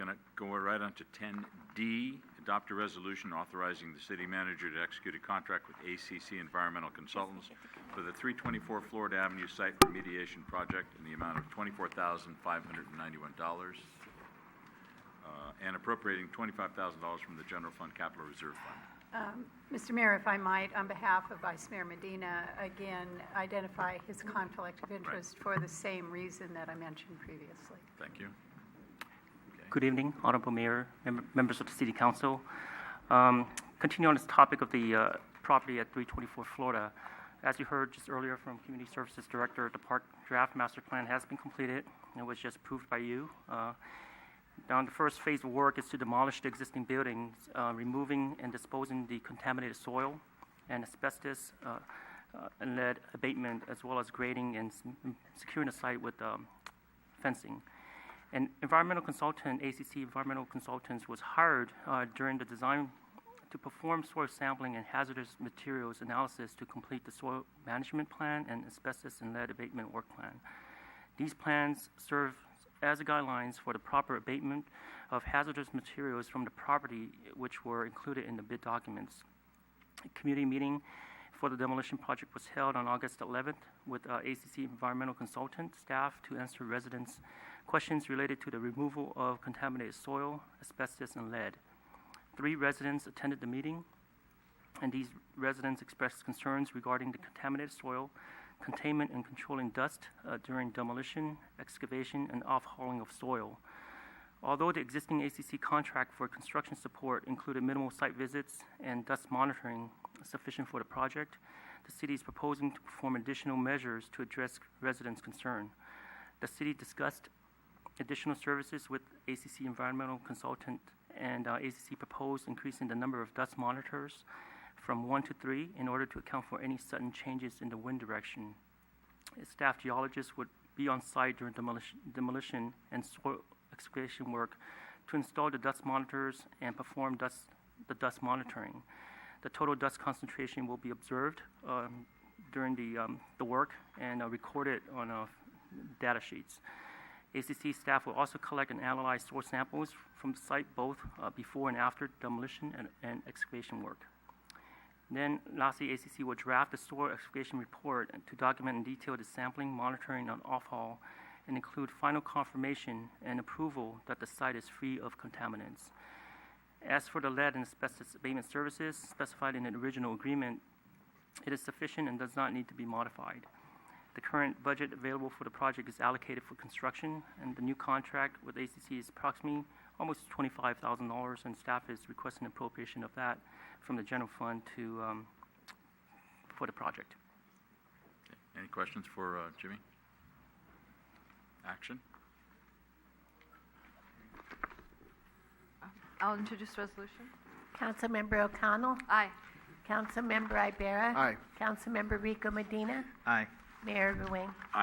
going to go right on to 10D, adopt a resolution authorizing the city manager to execute a contract with ACC Environmental Consultants for the 324 Florida Avenue site remediation project in the amount of $24,591 and appropriating $25,000 from the General Fund Capital Reserve Fund. Mr. Mayor, if I might, on behalf of Vice Mayor Medina, again, identify his conflict of interest for the same reason that I mentioned previously. Thank you. Good evening, Honorable Mayor, members of the City Council. Continue on this topic of the property at 324 Florida. As you heard just earlier from Community Services Director, the park draft master plan has been completed and was just approved by you. Now, the first phase of work is to demolish the existing buildings, removing and disposing the contaminated soil and asbestos and lead abatement, as well as grading and securing the site with fencing. An environmental consultant, ACC Environmental Consultants, was hired during the design to perform soil sampling and hazardous materials analysis to complete the soil management plan and asbestos and lead abatement work plan. These plans serve as guidelines for the proper abatement of hazardous materials from the property, which were included in the bid documents. A community meeting for the demolition project was held on August 11th with ACC Environmental Consultant staff to answer residents' questions related to the removal of contaminated soil, asbestos, and lead. 3 residents attended the meeting, and these residents expressed concerns regarding the contaminated soil, containment and controlling dust during demolition, excavation, and off-hauling of soil. Although the existing ACC contract for construction support included minimal site visits and dust monitoring sufficient for the project, the city is proposing to perform additional measures to address residents' concern. The city discussed additional services with ACC Environmental Consultant, and ACC proposed increasing the number of dust monitors from 1 to 3 in order to account for any sudden changes in the wind direction. A staff geologist would be on site during demolition and soil excavation work to install the dust monitors and perform the dust monitoring. The total dust concentration will be observed during the work and recorded on data sheets. ACC staff will also collect and analyze soil samples from the site both before and after demolition and excavation work. Then, lastly, ACC will draft the soil excavation report to document in detail the sampling, monitoring, and off-haul, and include final confirmation and approval that the site is free of contaminants. As for the lead and asbestos abatement services specified in the original agreement, it is sufficient and does not need to be modified. The current budget available for the project is allocated for construction, and the new contract with ACC is approximately almost $25,000, and staff is requesting appropriation of that from the general fund for the project. Okay. Any questions for Jimmy? Action? I'll introduce resolution. Councilmember O'Connell. Aye. Councilmember Ibarra. Aye. Councilmember Rico Medina. Aye. Mayor Ruing. Aye.